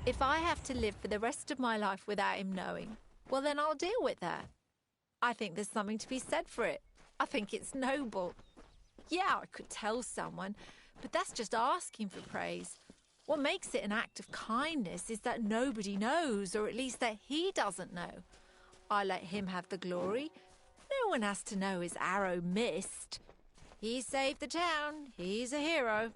If I have to live for the rest of my life without him knowing, well, then I'll deal with that. I think there's something to be said for it. I think it's noble. Yeah, I could tell someone, but that's just asking for praise. What makes it an act of kindness is that nobody knows, or at least that he doesn't know. I let him have the glory. No one has to know his arrow missed. He saved the town. He's a hero.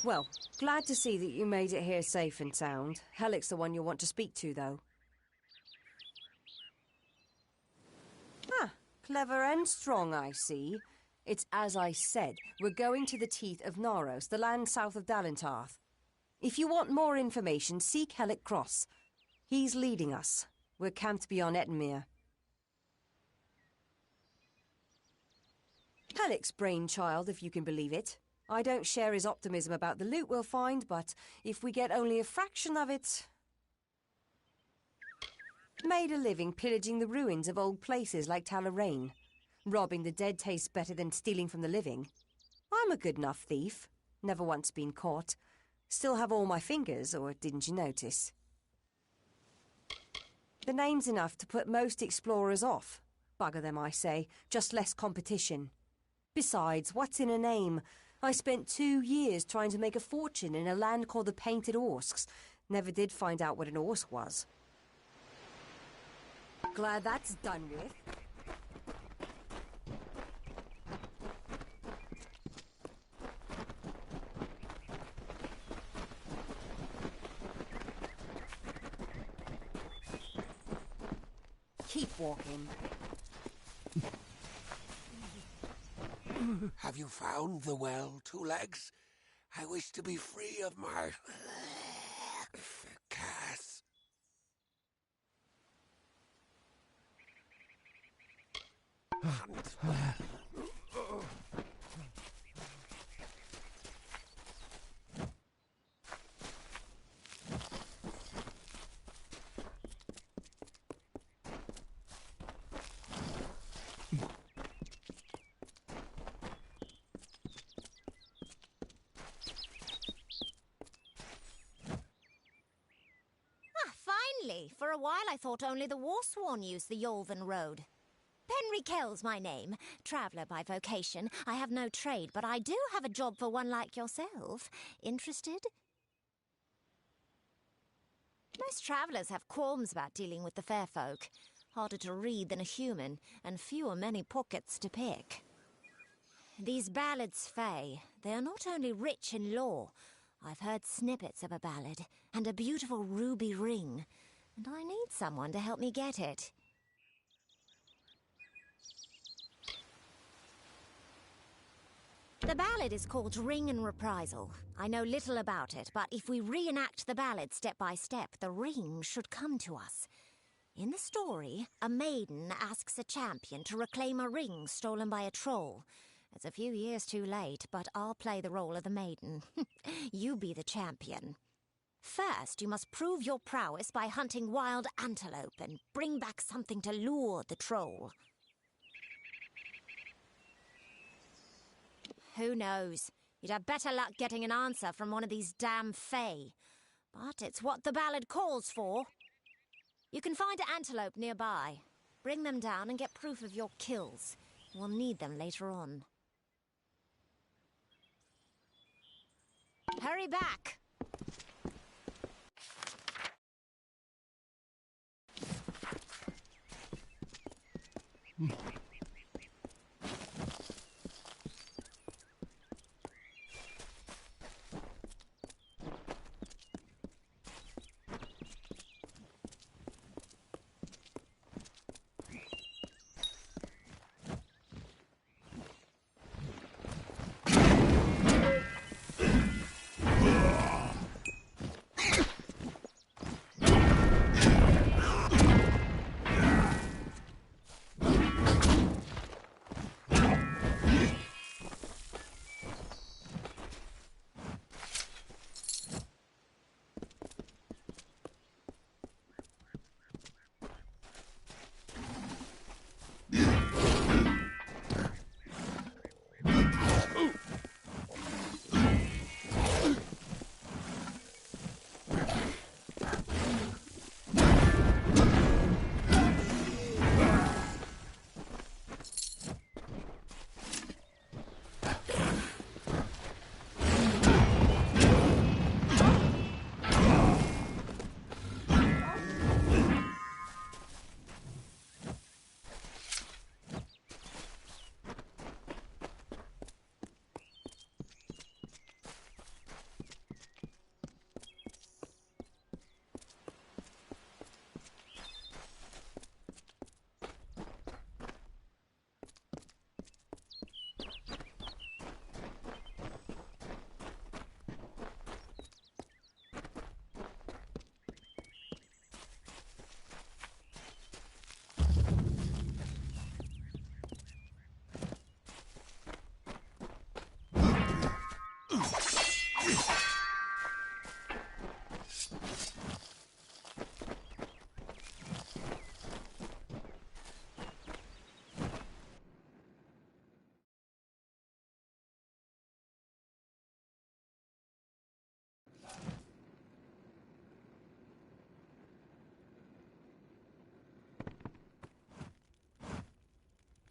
Well, glad to see that you made it here safe and sound. Hellick's the one you'll want to speak to, though. Ah, clever and strong, I see. It's as I said, we're going to the teeth of Naros, the land south of Dalentarth. If you want more information, seek Hellick Cross. He's leading us. We're camped beyond Ettenmere. Hellick's brainchild, if you can believe it. I don't share his optimism about the loot we'll find, but if we get only a fraction of it... Made a living pillaging the ruins of old places like Talarain. Robbing the dead tastes better than stealing from the living. I'm a good enough thief. Never once been caught. Still have all my fingers, or didn't you notice? The name's enough to put most explorers off. Bugger them, I say. Just less competition. Besides, what's in a name? I spent 2 years trying to make a fortune in a land called the Painted Orsks. Never did find out what an Orsk was. Glad that's done with. Keep walking. Have you found the well, Two Legs? I wish to be free of my... Cass. Hunt well. Finally! For a while I thought only the Warsworn used the Yolven Road. Penry Kell's my name. Traveller by vocation. I have no trade, but I do have a job for one like yourself. Interested? Most travellers have qualms about dealing with the fair folk. Harder to read than a human, and fewer many pockets to pick. These Ballad's Fae, They are not only rich in lore. I've heard snippets of a ballad and a beautiful ruby ring, and I need someone to help me get it. The ballad is called Ring and Reprisal. I know little about it, but if we reenact the ballad step by step, the ring should come to us. In the story, a maiden asks a champion to reclaim a ring stolen by a troll. It's a few years too late, but I'll play the role of the maiden. You be the champion. First, you must prove your prowess by hunting wild antelope and bring back something to lure the troll. Who knows? You'd have better luck getting an answer from one of these damn fae. But it's what the ballad calls for. You can find antelope nearby. Bring them down and get proof of your kills. We'll need them later on. Hurry back!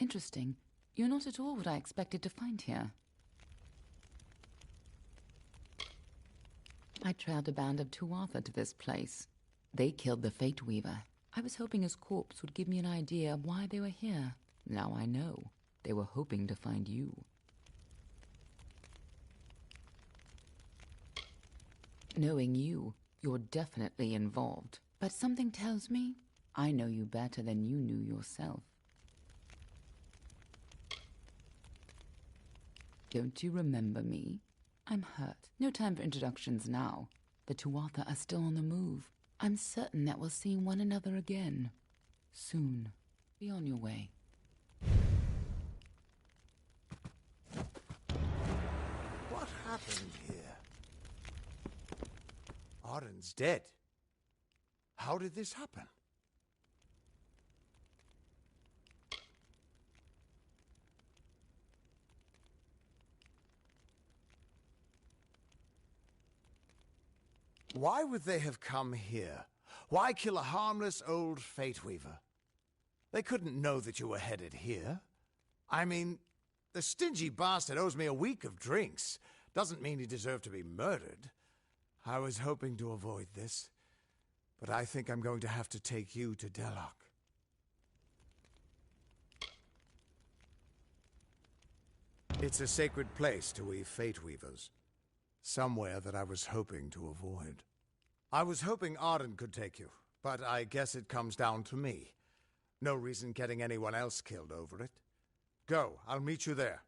Interesting. You're not at all what I expected to find here. I trailed a band of Tuatha to this place. They killed the Fate Weaver. I was hoping his corpse would give me an idea of why they were here. Now I know. They were hoping to find you. Knowing you, you're definitely involved. But something tells me I know you better than you knew yourself. Don't you remember me? I'm hurt. No time for introductions now. The Tuatha are still on the move. I'm certain that we'll see one another again. Soon. Be on your way. What happened here? Arden's dead. How did this happen? Why would they have come here? Why kill a harmless old Fate Weaver? They couldn't know that you were headed here. I mean, the stingy bastard owes me a week of drinks. Doesn't mean he deserved to be murdered. I was hoping to avoid this, but I think I'm going to have to take you to Delok. It's a sacred place to we Fate Weavers. Somewhere that I was hoping to avoid. I was hoping Arden could take you, but I guess it comes down to me. No reason getting anyone else killed over it. Go, I'll meet you there.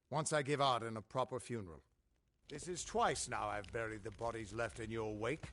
Once I give Arden a proper funeral. This is twice now I've buried the bodies left in your wake.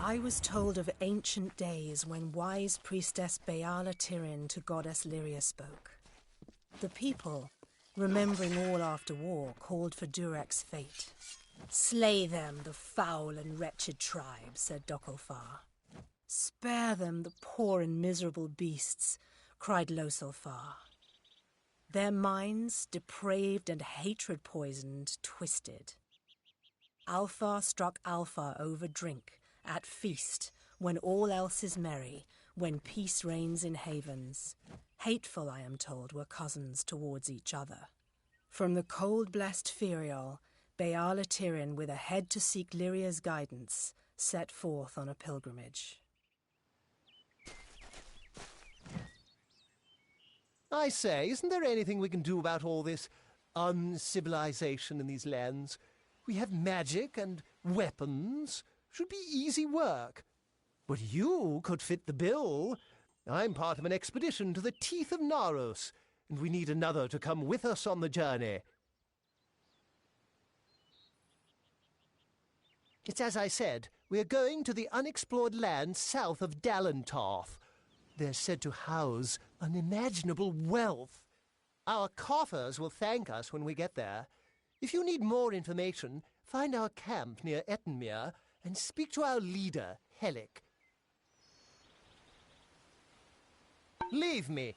I was told of ancient days when wise priestess Beala Tirin to goddess Lyria spoke. The people, remembering all after war, called for Durek's fate. "Slay them, the foul and wretched tribe," said Dokofar. "Spare them, the poor and miserable beasts," cried Losolfar. Their minds, depraved and hatred-poisoned, twisted. Alpha struck alpha over drink, at feast, when all else is merry, when peace reigns in havens. Hateful, I am told, were cousins towards each other. From the cold-blessed Ferial, Beala Tirin, with a head to seek Lyria's guidance, set forth on a pilgrimage. I say, isn't there anything we can do about all this uncivilization in these lands? We have magic and weapons. Should be easy work. But you could fit the bill. I'm part of an expedition to the teeth of Naros, and we need another to come with us on the journey. It's as I said, we're going to the unexplored lands south of Dalentarth. They're said to house unimaginable wealth. Our coffers will thank us when we get there. If you need more information, find our camp near Ettenmere and speak to our leader, Helic. Leave me.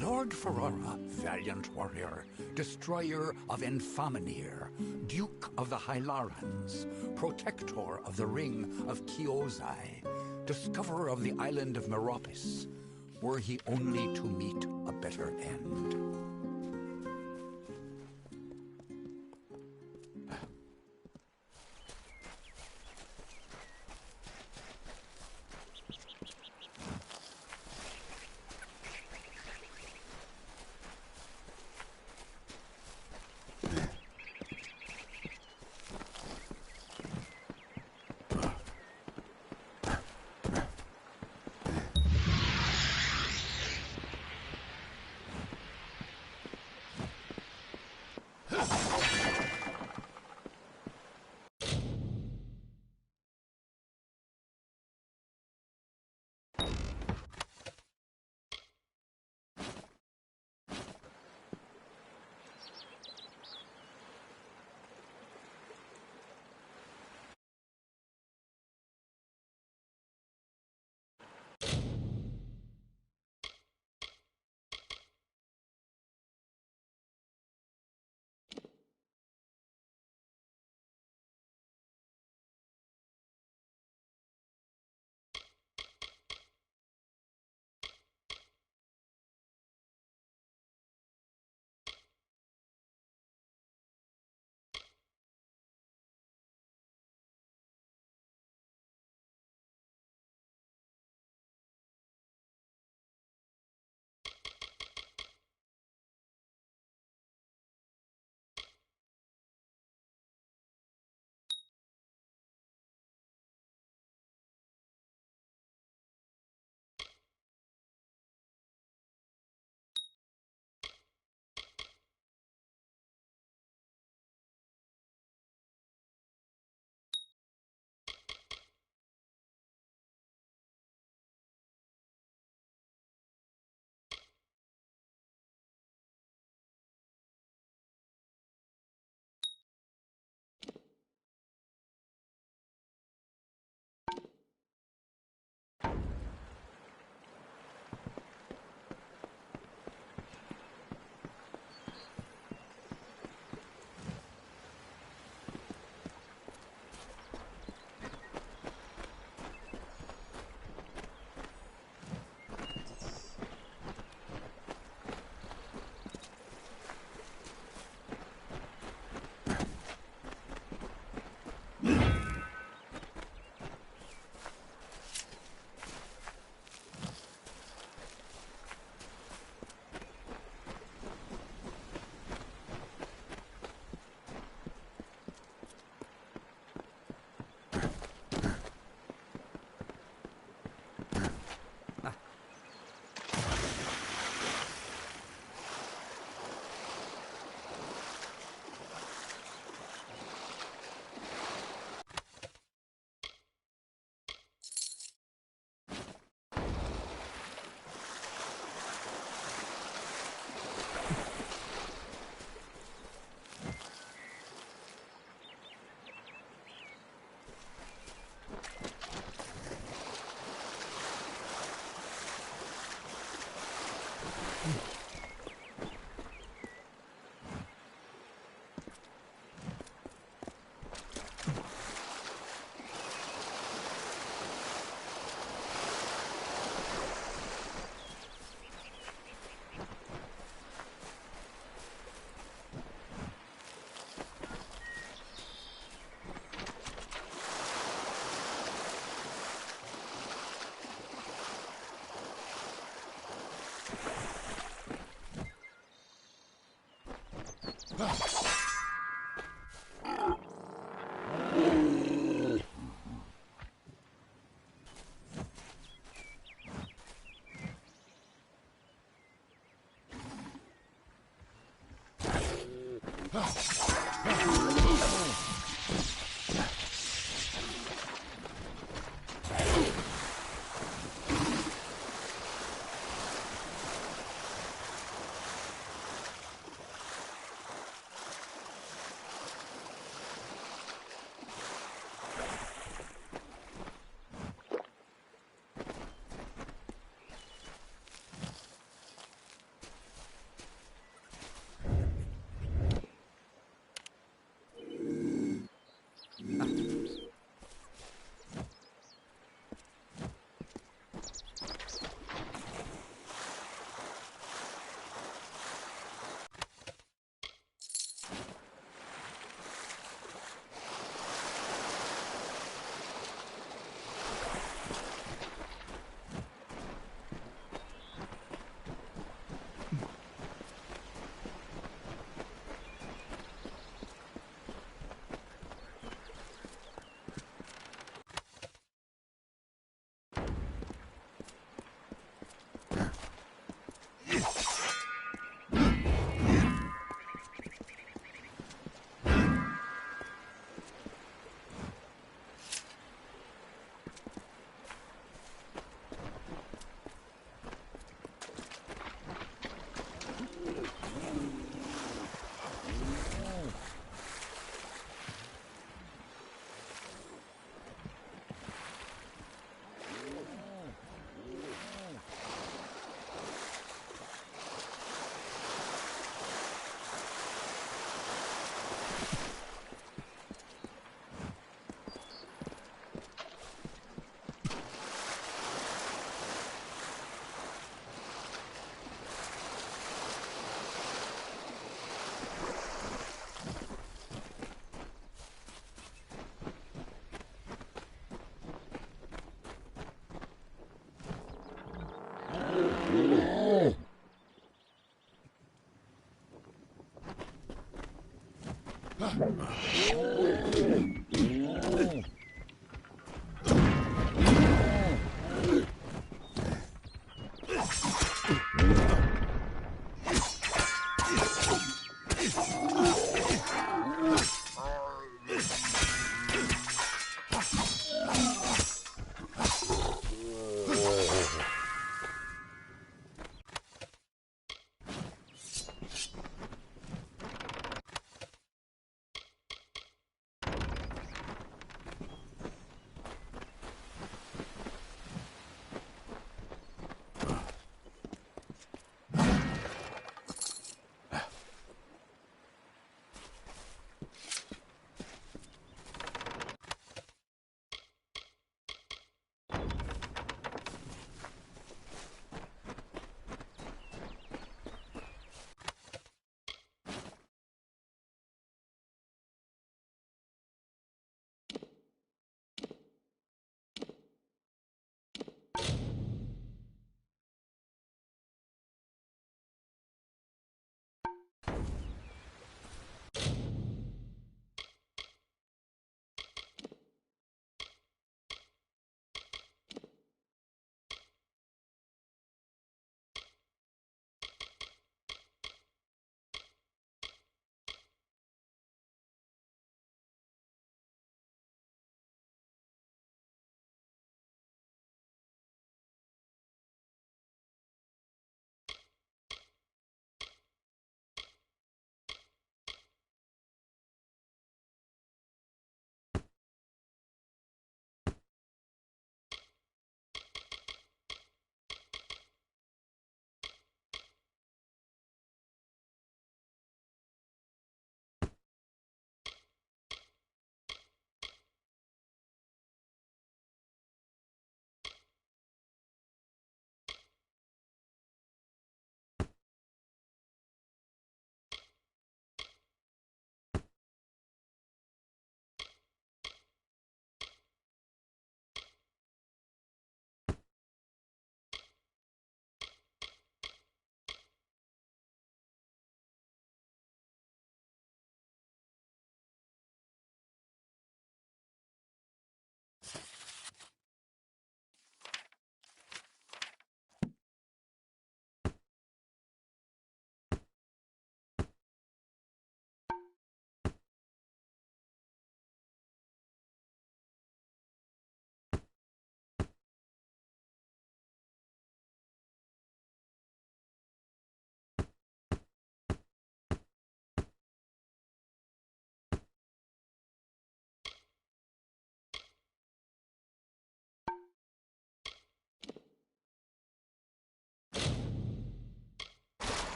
Lord Ferrara, valiant warrior, destroyer of Enfaminir, Duke of the Hylarans, protector of the Ring of Kiozai, discoverer of the island of Meropis, were he only to meet a better end.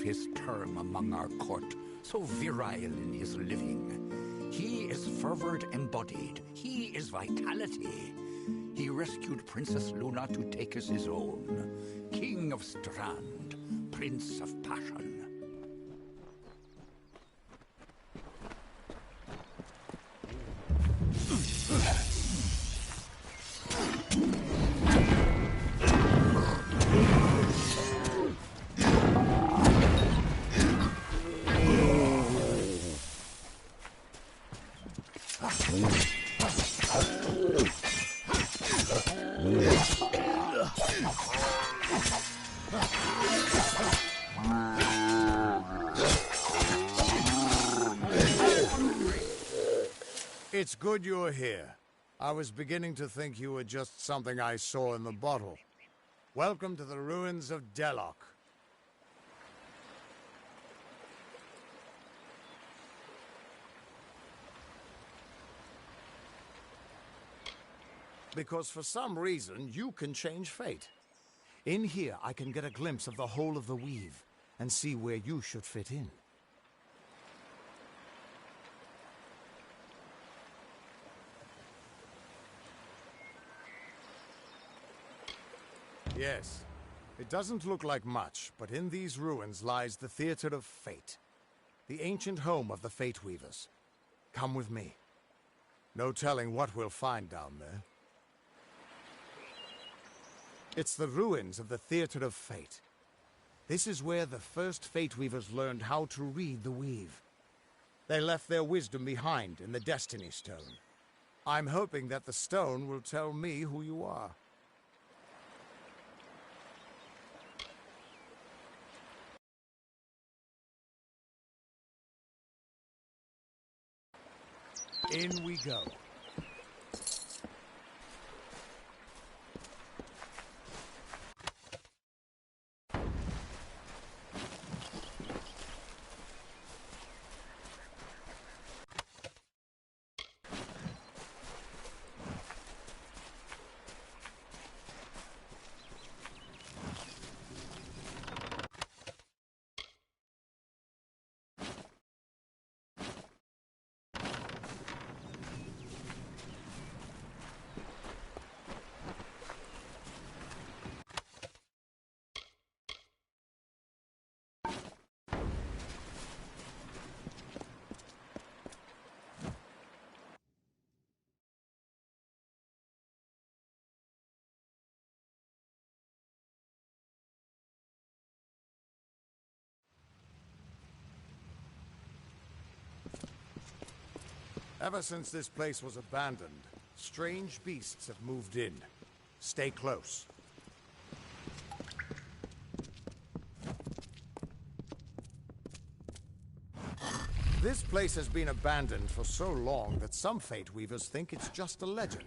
his term among our court, so virile in his living. He is fervor embodied. He is vitality. He rescued Princess Luna to take as his own. King of Strand, Prince of Passion. It's good you're here. I was beginning to think you were just something I saw in the bottle. Welcome to the ruins of Deloc. Because for some reason, you can change fate. In here, I can get a glimpse of the whole of the weave and see where you should fit in. Yes, it doesn't look like much, but in these ruins lies the Theater of Fate, the ancient home of the Fate Weavers. Come with me. No telling what we'll find down there. It's the ruins of the Theater of Fate. This is where the first Fate Weavers learned how to read the weave. They left their wisdom behind in the Destiny Stone. I'm hoping that the stone will tell me who you are. In we go. Ever since this place was abandoned, strange beasts have moved in. Stay close. This place has been abandoned for so long that some Fate Weavers think it's just a legend.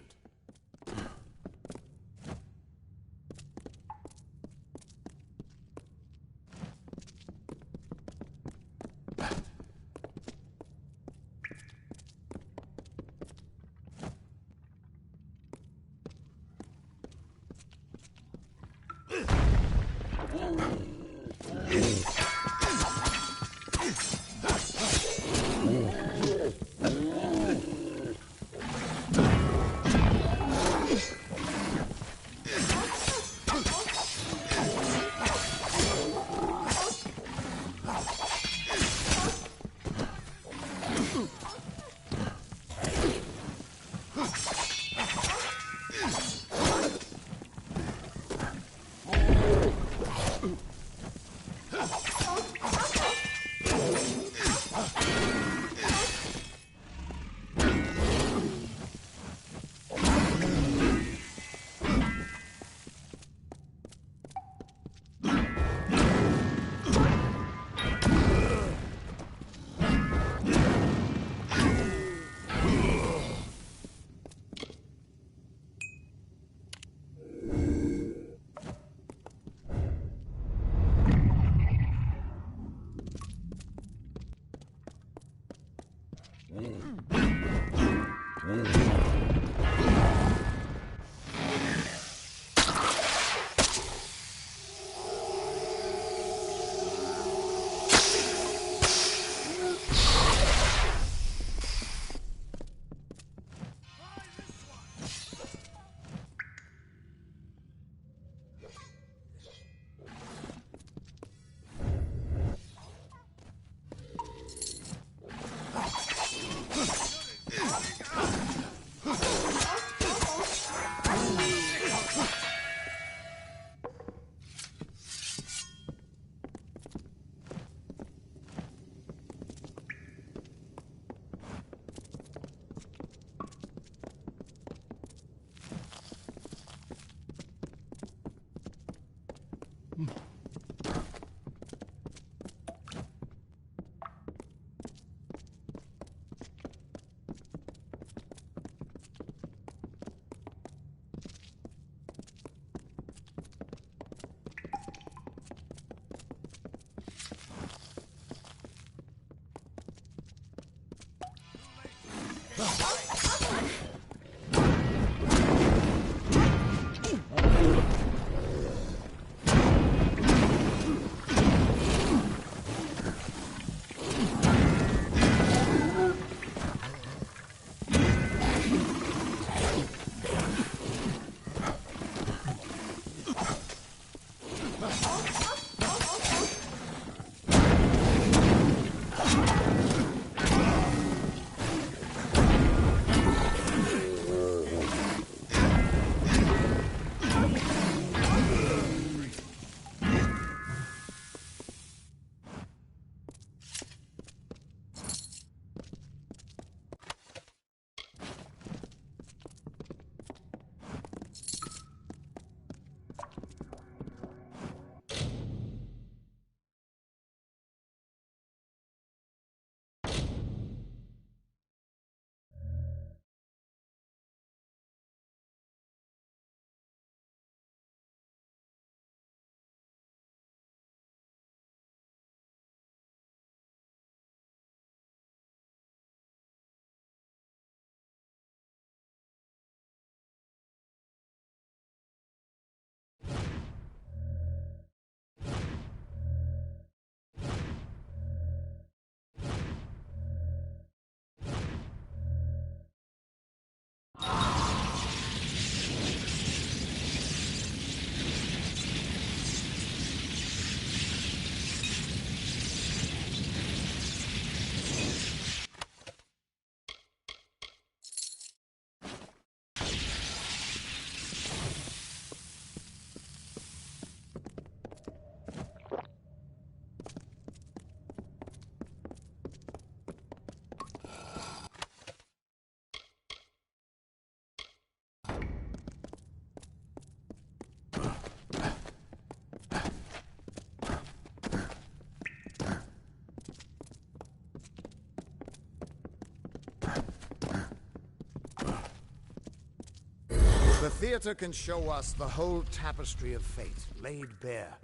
The theater can show us the whole tapestry of fate, laid bare.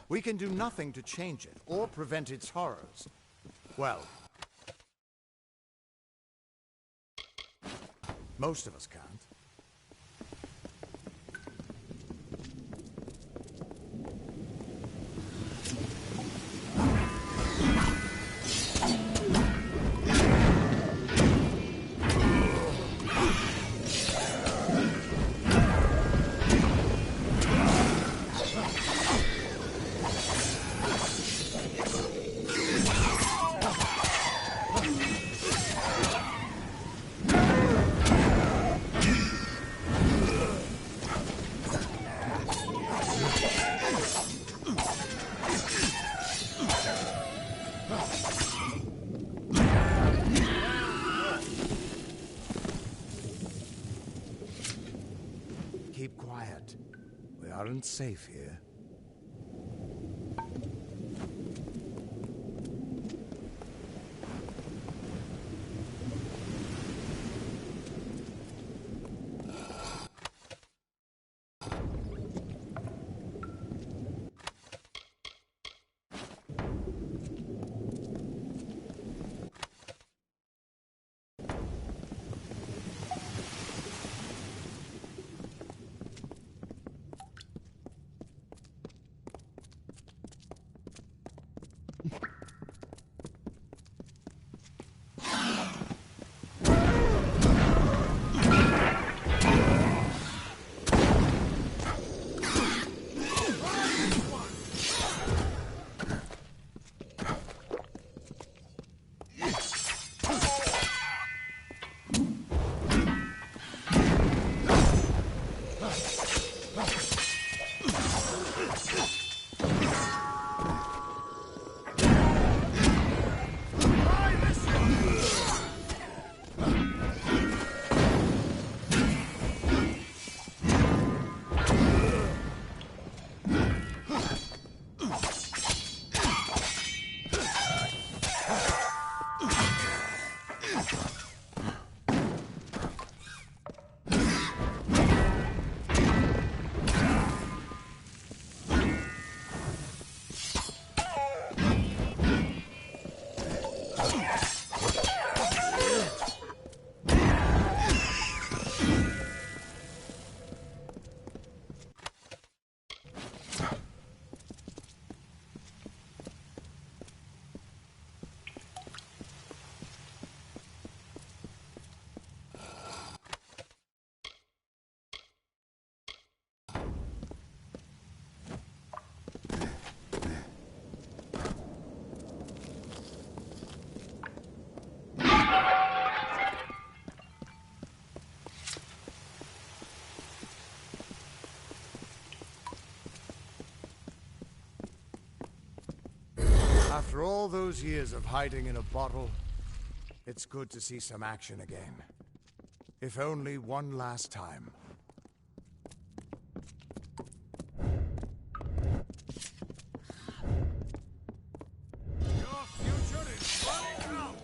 We can do nothing to change it, or prevent its horrors. Well, most of us can't. Keep quiet. We aren't safe here. After all those years of hiding in a bottle, it's good to see some action again. If only one last time. Your future is running out!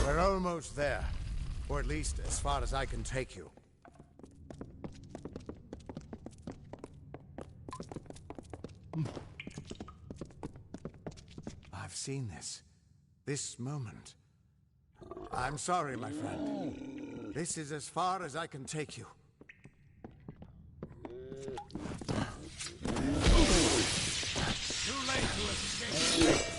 We're almost there. Or at least as far as I can take you. seen this. This moment. I'm sorry, my friend. This is as far as I can take you. Too late to escape.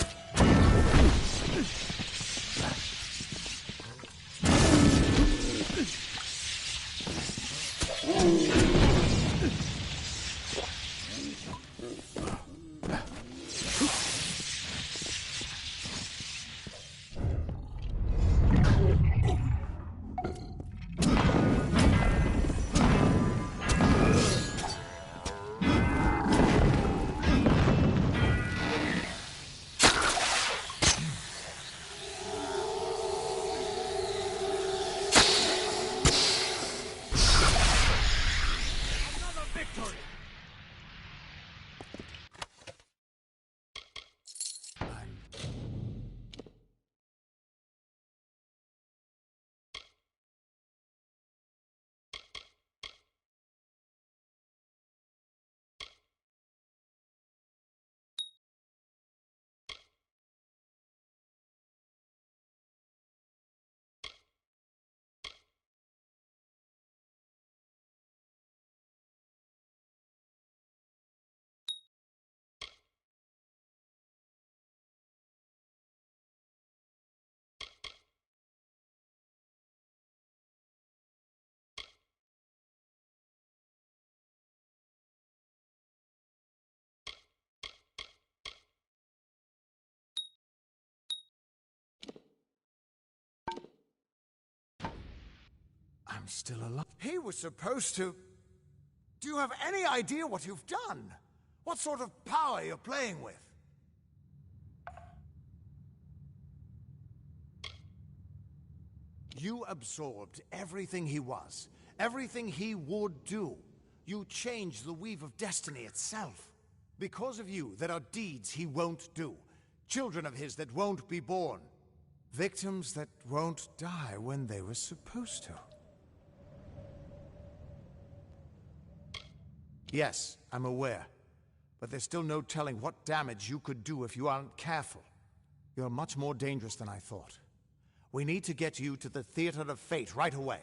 I'm still alive. He was supposed to... Do you have any idea what you've done? What sort of power you're playing with? You absorbed everything he was, everything he would do. You changed the weave of destiny itself. Because of you, there are deeds he won't do. Children of his that won't be born. Victims that won't die when they were supposed to. Yes, I'm aware. But there's still no telling what damage you could do if you aren't careful. You're much more dangerous than I thought. We need to get you to the Theater of Fate right away.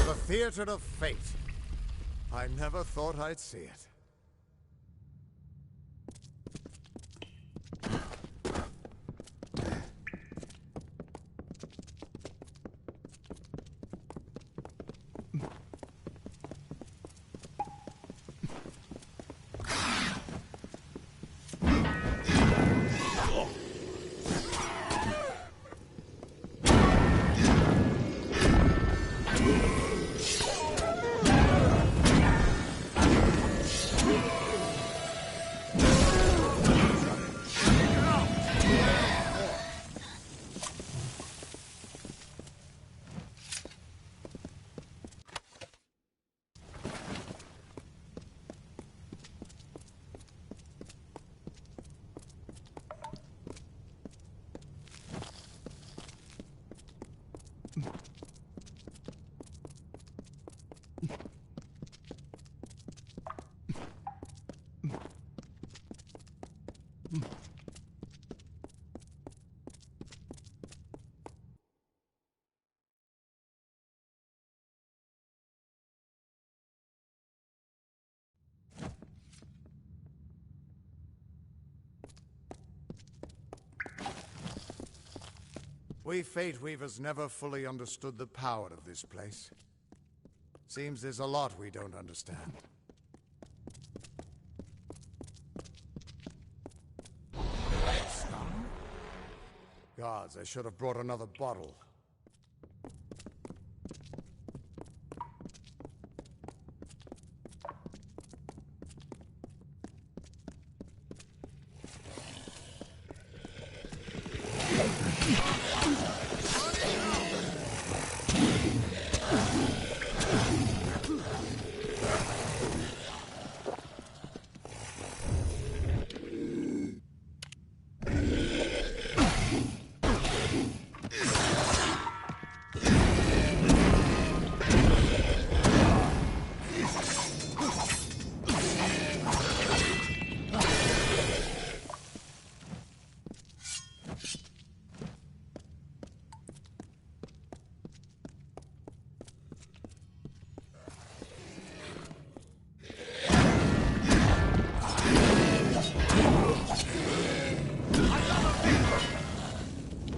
The Theater of Fate. I never thought I'd see it. We Fate Weavers never fully understood the power of this place. Seems there's a lot we don't understand. Gods, I should have brought another bottle.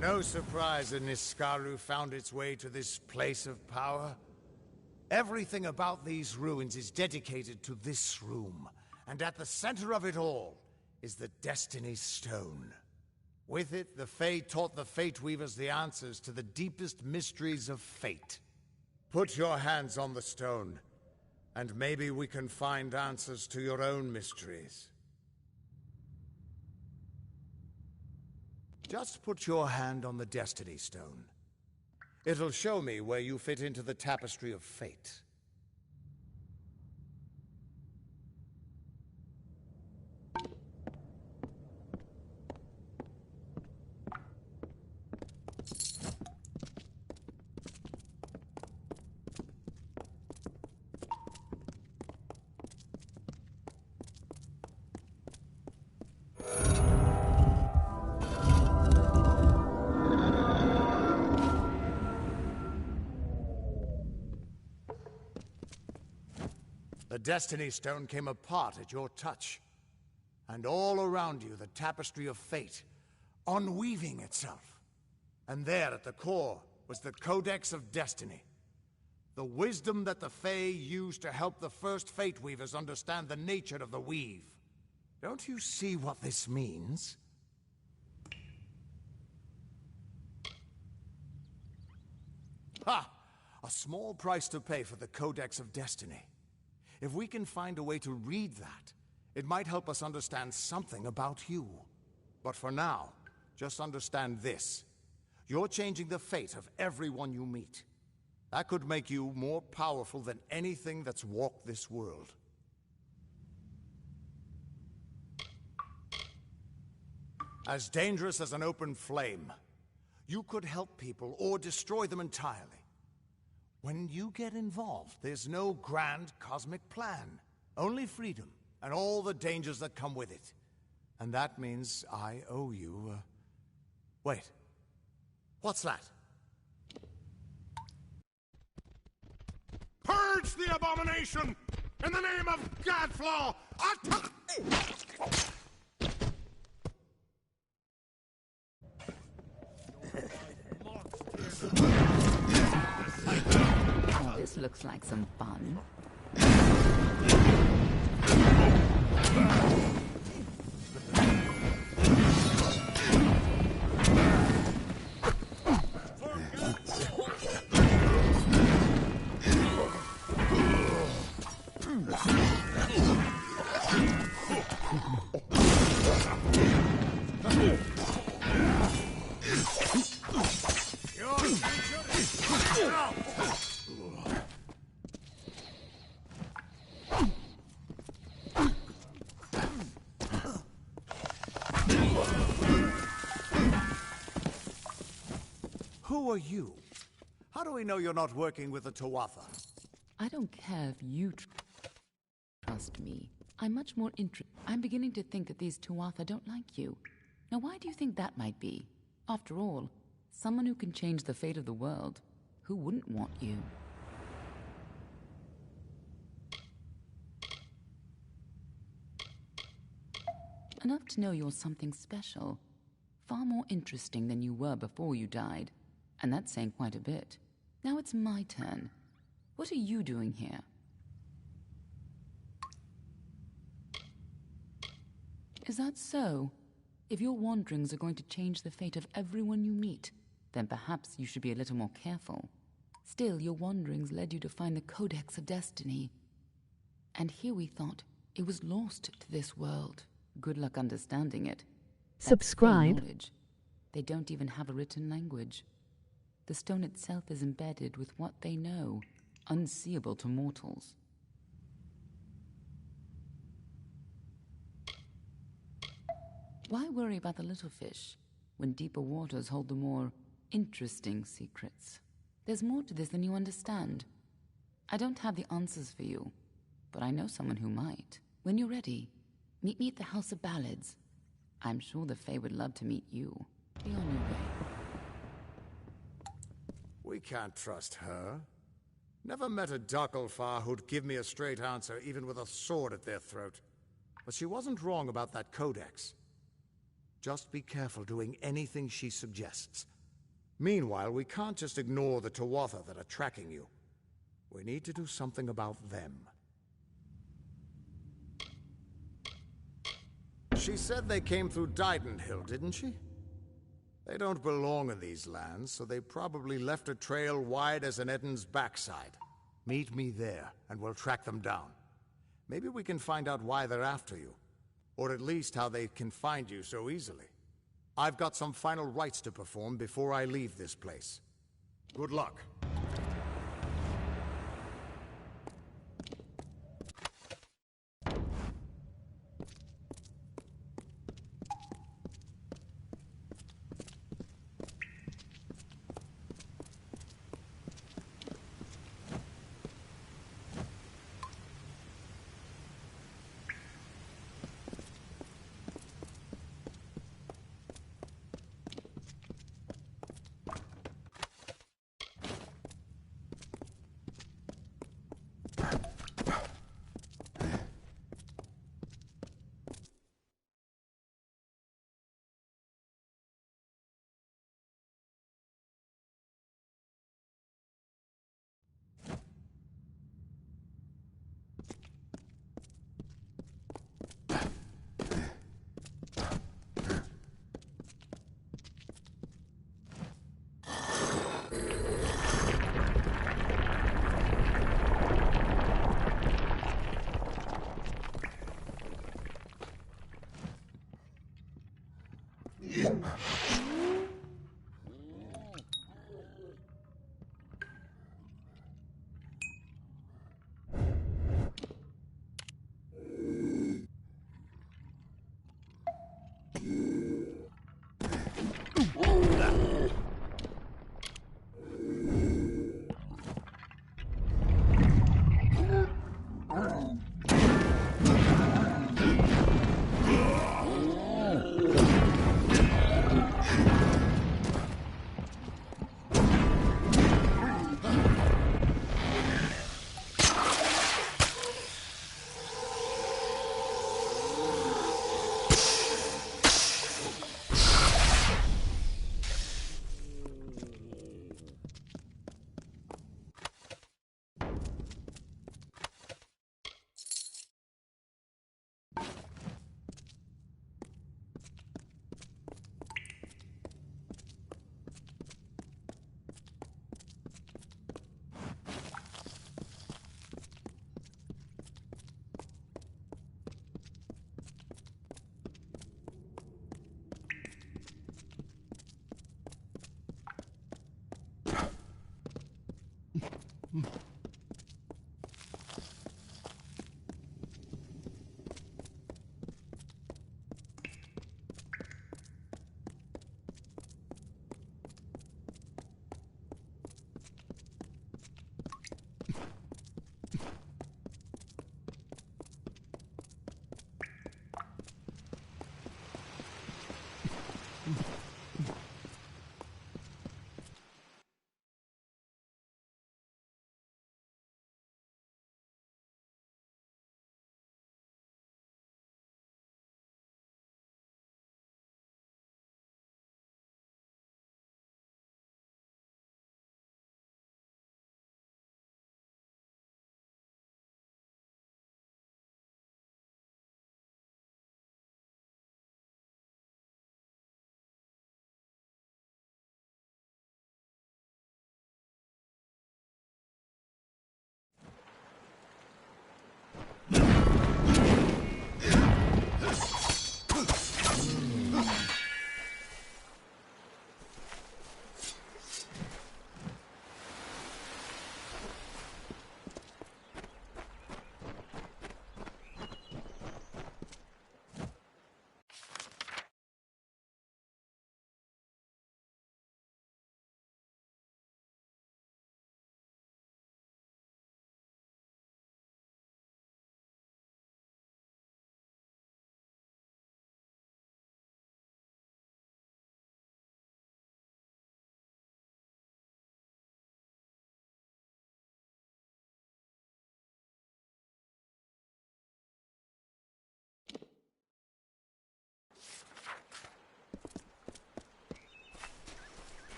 No surprise that Niskaru found its way to this place of power. Everything about these ruins is dedicated to this room, and at the center of it all is the Destiny Stone. With it, the Fae taught the Fate Weavers the answers to the deepest mysteries of fate. Put your hands on the stone, and maybe we can find answers to your own mysteries. Just put your hand on the Destiny Stone. It'll show me where you fit into the tapestry of fate. The Destiny Stone came apart at your touch. And all around you, the tapestry of fate, unweaving itself. And there at the core was the Codex of Destiny. The wisdom that the Fae used to help the first Fate Weavers understand the nature of the weave. Don't you see what this means? Ha! A small price to pay for the Codex of Destiny. If we can find a way to read that, it might help us understand something about you. But for now, just understand this. You're changing the fate of everyone you meet. That could make you more powerful than anything that's walked this world. As dangerous as an open flame, you could help people or destroy them entirely. When you get involved, there's no grand cosmic plan. Only freedom, and all the dangers that come with it. And that means I owe you, Wait. What's that? Purge the abomination! In the name of Godflaw! Oh, this looks like some fun. Who are you? How do we know you're not working with the Tuatha? I don't care if you trust me. I'm much more I'm beginning to think that these Tuatha don't like you. Now, why do you think that might be? After all, someone who can change the fate of the world, who wouldn't want you? Enough to know you're something special. Far more interesting than you were before you died. And that's saying quite a bit. Now it's my turn. What are you doing here? Is that so? If your wanderings are going to change the fate of everyone you meet, then perhaps you should be a little more careful. Still, your wanderings led you to find the Codex of Destiny. And here we thought it was lost to this world. Good luck understanding it. That's Subscribe. plain knowledge. They don't even have a written language. The stone itself is embedded with what they know, unseeable to mortals. Why worry about the little fish when deeper waters hold the more interesting secrets? There's more to this than you understand. I don't have the answers for you, but I know someone who might. When you're ready, meet me at the House of Ballads. I'm sure the Fae would love to meet you. Be on your way. We can't trust her. Never met a Darkelfar who'd give me a straight answer, even with a sword at their throat. But she wasn't wrong about that codex. Just be careful doing anything she suggests. Meanwhile, we can't just ignore the Tuatha that are tracking you. We need to do something about them. She said they came through Didenhill, didn't she? They don't belong in these lands, so they probably left a trail wide as an Eden's backside. Meet me there, and we'll track them down. Maybe we can find out why they're after you. Or at least how they can find you so easily. I've got some final rites to perform before I leave this place. Good luck.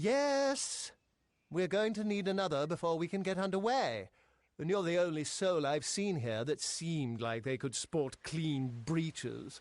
Yes, we're going to need another before we can get underway. And you're the only soul I've seen here that seemed like they could sport clean breeches.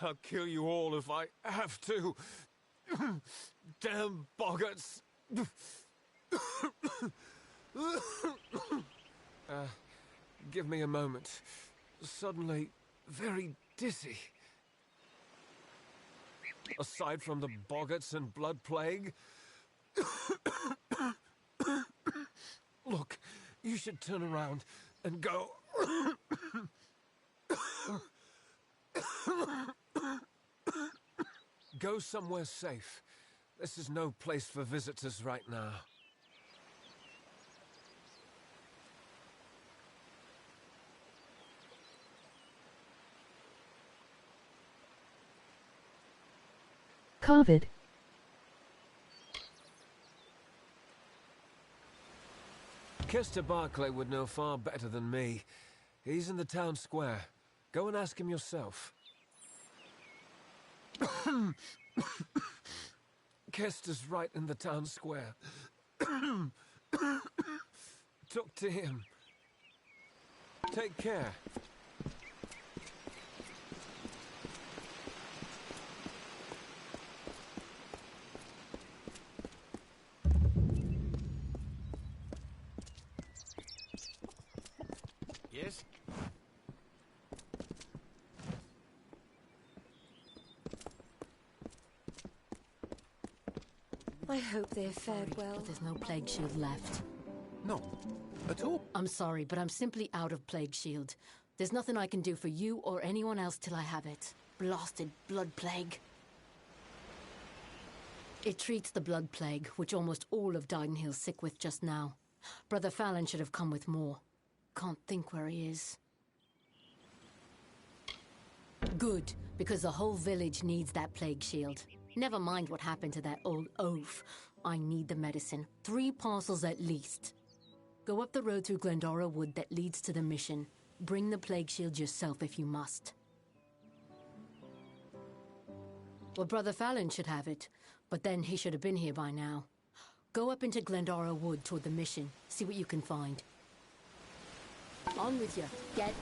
I'll kill you all if I have to. Damn boggarts. Give me a moment. Suddenly, very dizzy. Aside from the boggarts and blood plague, Look, you should turn around and go. Go somewhere safe. This is no place for visitors right now. COVID. Kester Barclay would know far better than me. He's in the town square. Go and ask him yourself. Kester's right in the town square. Talk to him. Take care. Yes? I hope they have fared well. But there's no plague shield left. No. At all? I'm sorry, but I'm simply out of plague shield. There's nothing I can do for you or anyone else till I have it. Blasted blood plague. It treats the blood plague, which almost all of Didenhill's sick with just now. Brother Fallon should have come with more. Can't think where he is. Good, because the whole village needs that plague shield. Never mind what happened to that old oaf. I need the medicine. 3 parcels at least. Go up the road through Glendora Wood that leads to the mission. Bring the plague shield yourself if you must. Well, Brother Fallon should have it, but then he should have been here by now. Go up into Glendora Wood toward the mission. See what you can find. On with you. Get...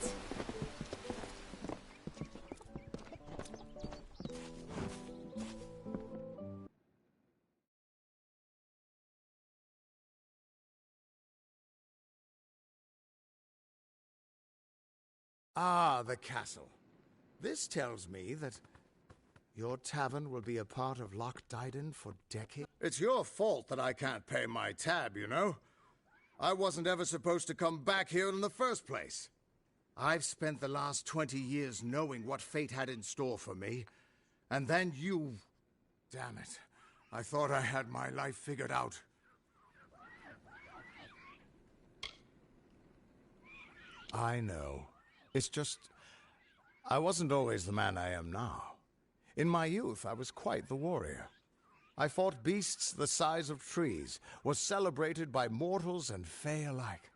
Ah, the castle. This tells me that your tavern will be a part of Loch Dyden for decades. It's your fault that I can't pay my tab, you know? I wasn't ever supposed to come back here in the first place. I've spent the last 20 years knowing what fate had in store for me. And then you... Damn it. I thought I had my life figured out. I know. It's just... I wasn't always the man I am now. In my youth, I was quite the warrior. I fought beasts the size of trees, was celebrated by mortals and fae alike.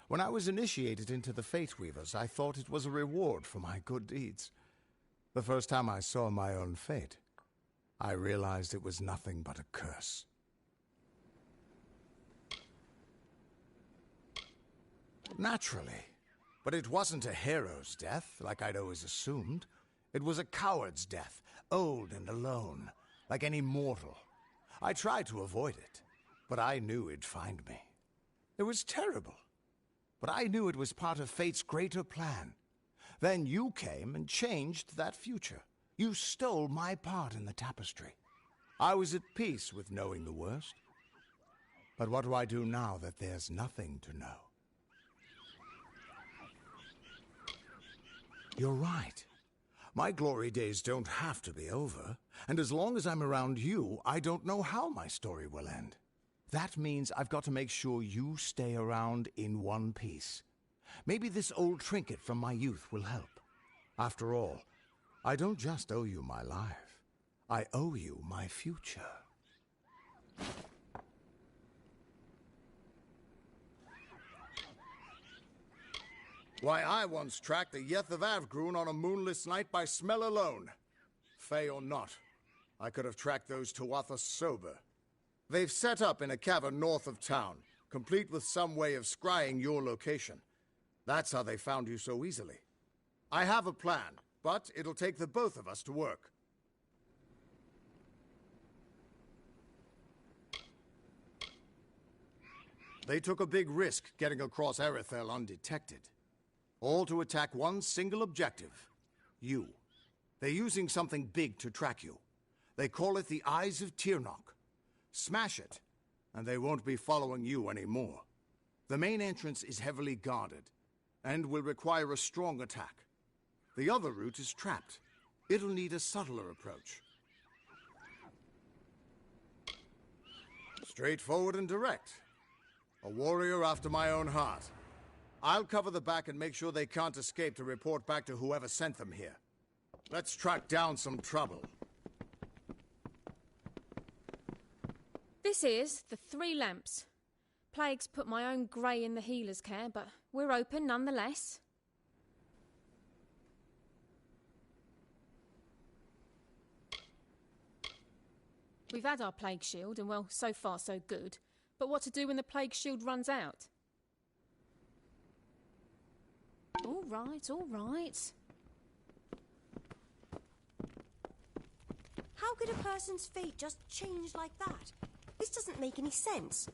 When I was initiated into the Fate Weavers, I thought it was a reward for my good deeds. The first time I saw my own fate, I realized it was nothing but a curse. Naturally. But it wasn't a hero's death, like I'd always assumed. It was a coward's death, old and alone, like any mortal. I tried to avoid it, but I knew it'd find me. It was terrible, but I knew it was part of fate's greater plan. Then you came and changed that future. You stole my part in the tapestry. I was at peace with knowing the worst. But what do I do now that there's nothing to know? You're right. My glory days don't have to be over, and as long as I'm around you, I don't know how my story will end. That means I've got to make sure you stay around in one piece. Maybe this old trinket from my youth will help. After all, I don't just owe you my life. I owe you my future. Why, I once tracked the Yeth of Avgrun on a moonless night by smell alone. Fey or not, I could have tracked those Tuatha sober. They've set up in a cavern north of town, complete with some way of scrying your location. That's how they found you so easily. I have a plan, but it'll take the both of us to work. They took a big risk getting across Erethel undetected. All to attack one single objective. You. They're using something big to track you. They call it the Eyes of Tirnoch. Smash it, and they won't be following you anymore. The main entrance is heavily guarded, and will require a strong attack. The other route is trapped. It'll need a subtler approach. Straightforward and direct. A warrior after my own heart. I'll cover the back and make sure they can't escape to report back to whoever sent them here. Let's track down some trouble. This is the Three Lamps. Plague's put my own grey in the healer's care, but we're open nonetheless. We've had our plague shield, and well, so far so good. But what to do when the plague shield runs out? All right, all right. How could a person's fate just change like that? This doesn't make any sense.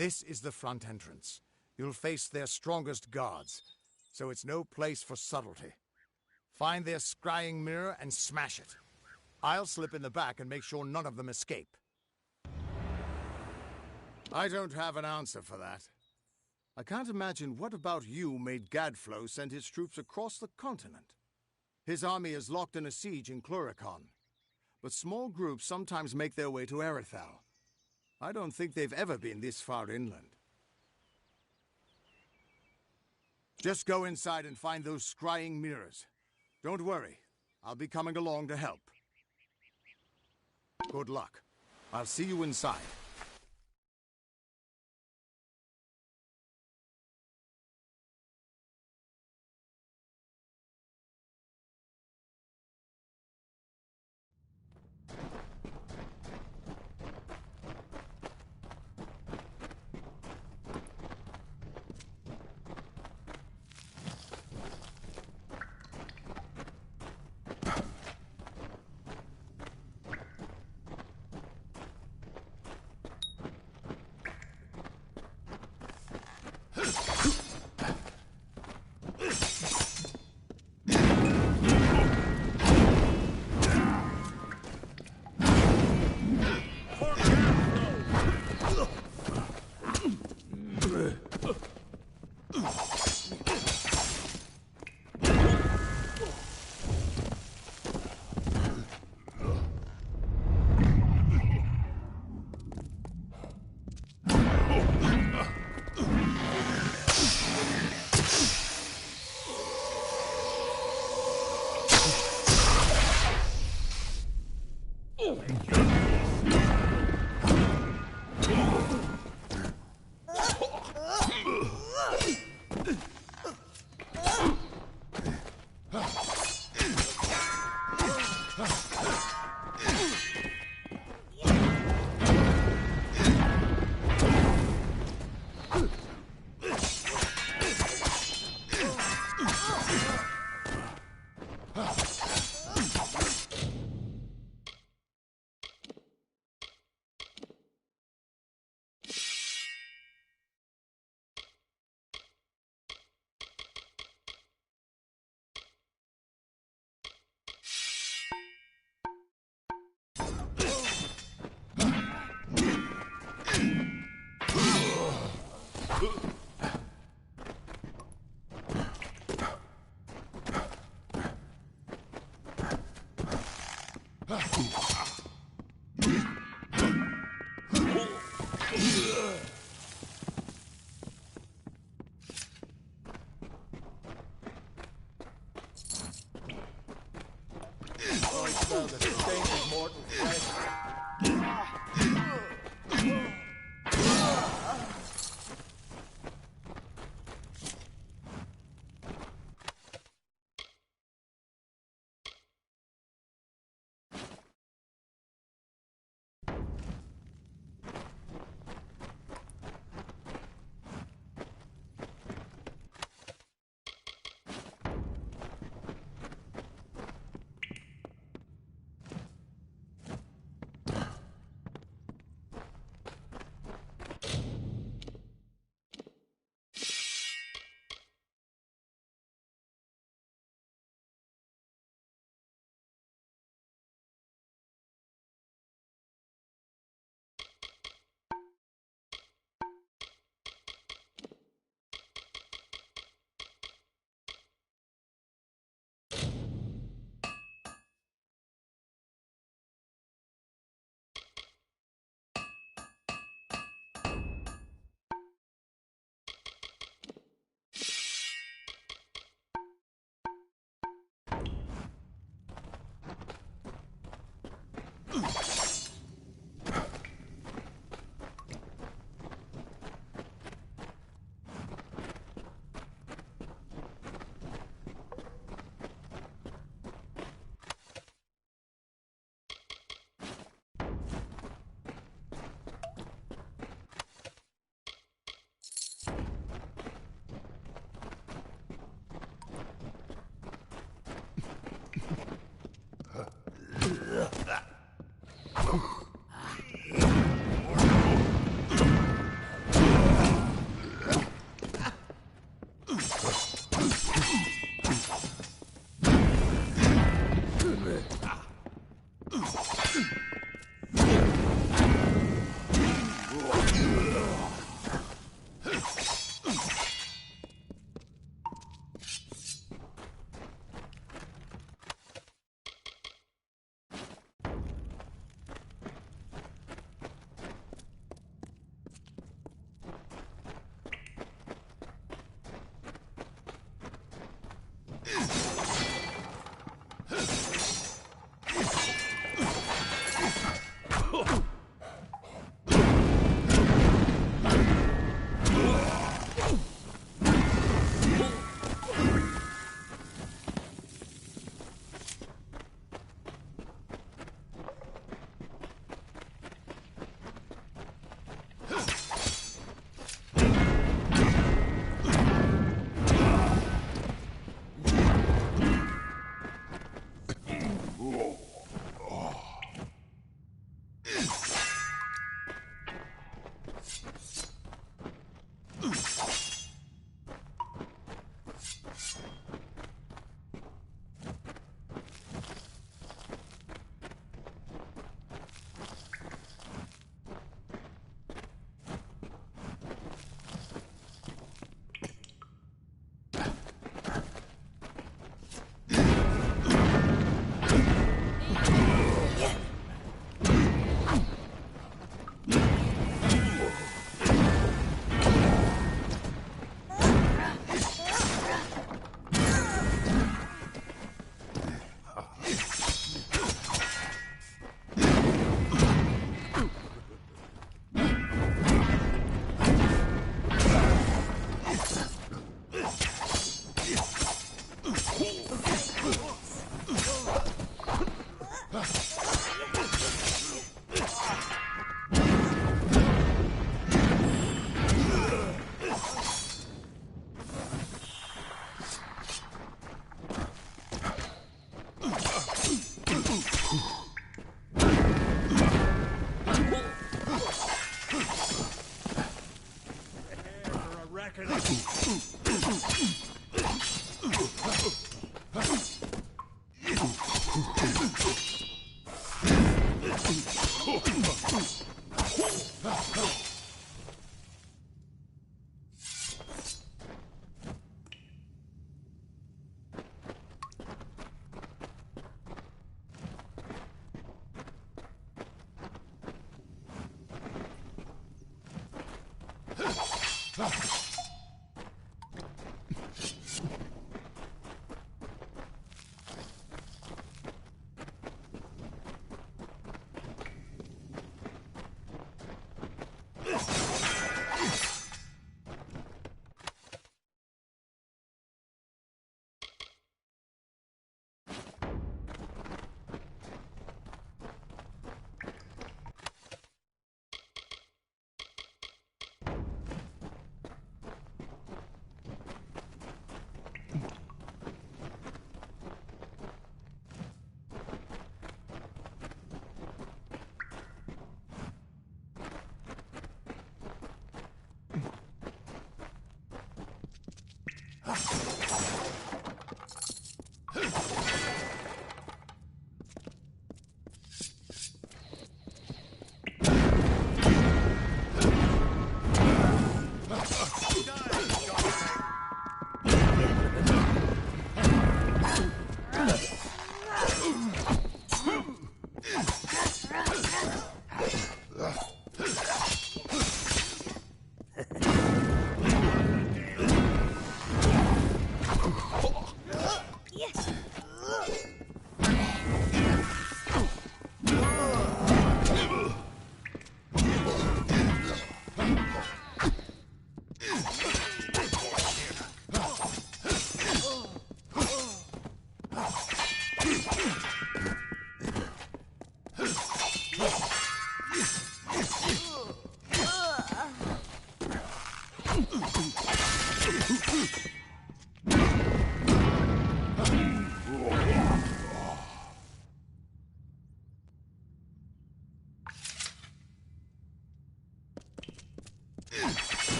This is the front entrance. You'll face their strongest guards, so it's no place for subtlety. Find their scrying mirror and smash it. I'll slip in the back and make sure none of them escape. I don't have an answer for that. I can't imagine what about you made Gadflow send his troops across the continent. His army is locked in a siege in Cluricon, but small groups sometimes make their way to Erithal. I don't think they've ever been this far inland. Just go inside and find those scrying mirrors. Don't worry, I'll be coming along to help. Good luck. I'll see you inside.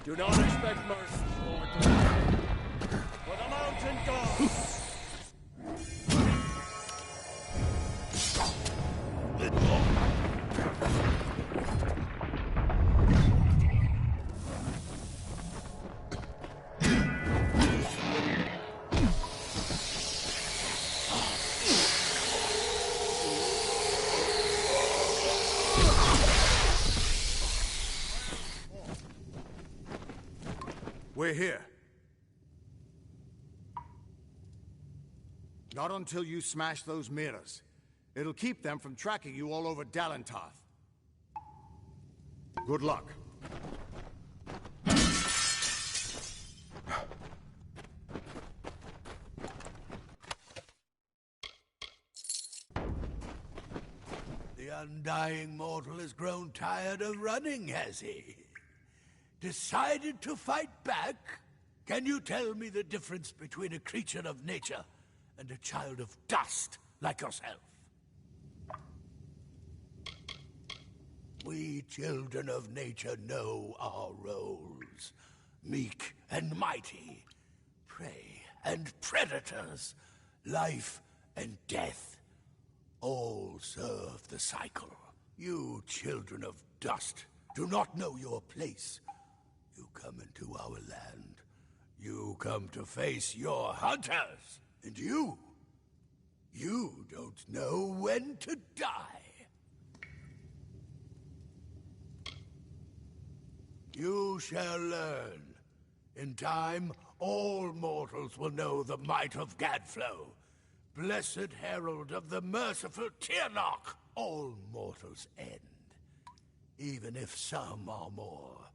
Do not expect mercy, Lord. For the mountain gods! We're here. Not until you smash those mirrors. It'll keep them from tracking you all over Dalentarth. Good luck. The undying mortal has grown tired of running, has he? Decided to fight back? Can you tell me the difference between a creature of nature and a child of dust like yourself? We children of nature know our roles. Meek and mighty, prey and predators, life and death, all serve the cycle. You children of dust do not know your place. You come into our land. You come to face your hunters. And you don't know when to die. You shall learn In time, all mortals will know the might of Gadflow. Blessed herald of the merciful Tirnoch! All mortals end, even if some are more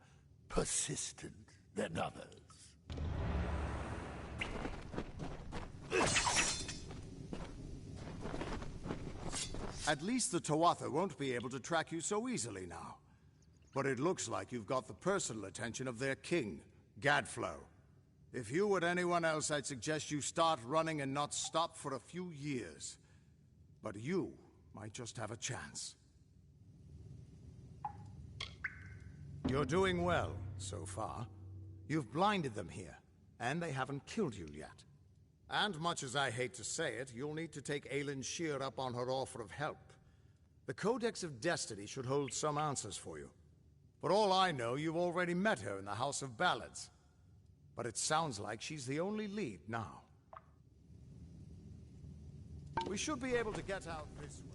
persistent than others. At least the Tuatha won't be able to track you so easily now. But it looks like you've got the personal attention of their king, Gadflow. If you were anyone else, I'd suggest you start running and not stop for a few years. But you might just have a chance. You're doing well, so far. You've blinded them here, and they haven't killed you yet. And much as I hate to say it, you'll need to take Aelin Shear up on her offer of help. The Codex of Destiny should hold some answers for you. For all I know, you've already met her in the House of Ballads. But it sounds like she's the only lead now. We should be able to get out this way.